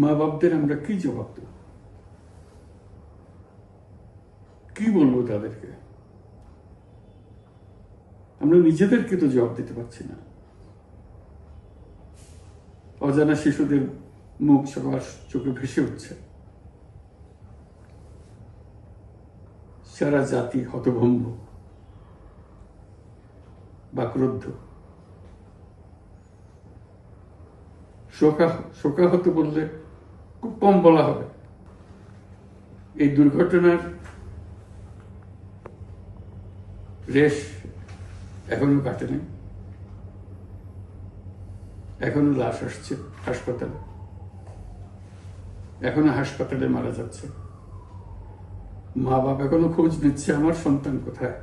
মা বাপদের আমরা কি জবাব দেব? কি বলবো তাদেরকে? আমরা নিজেদেরকে তো জবাব দিতে পারছি না। অজানা শিশুদের মুখ সবার চোখে ভেসে উঠছে। সারা জাতি হতভম্ব বা ক্রুদ্ধ। শোকাহত বললে খুব কম বলা হবে। এই দুর্ঘটনার রেশ এখনো কাটেনি। এখনো লাশ আসছে হাসপাতালে, এখনো হাসপাতালে মারা যাচ্ছে। মা বাপ এখনো খোঁজ নিচ্ছে আমার সন্তান কোথায়,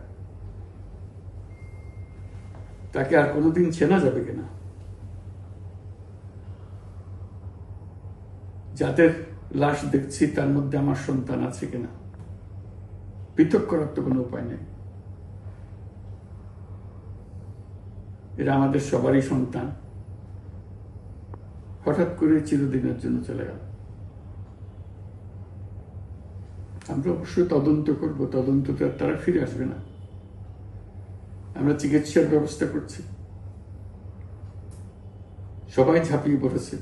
তাকে আর কোনোদিন চেনা যাবে কিনা। যাদের লাশ দেখছি তার মধ্যে আমার সন্তান আছে কিনা পৃথক করার তো কোনো উপায় নেই। এরা আমাদের সবারই সন্তান, হঠাৎ করে চিরদিনের জন্য চলে গেল। আমরা অবশ্যই তদন্ত করব, তদন্তটা তারা ফিরে আসবে না। আমরা চিকিৎসার ব্যবস্থা করছি, সবাই ঝাঁপিয়ে পড়েছে।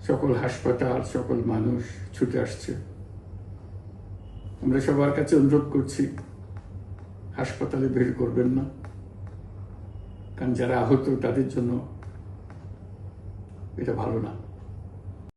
সকল হাসপাতাল, সকল মানুষ ছুটে আসছে। আমরা সবার কাছে অনুরোধ করছি, হাসপাতালে ভিড় করবেন না, কারণ যারা আহত তাদের জন্য এটা ভালো না।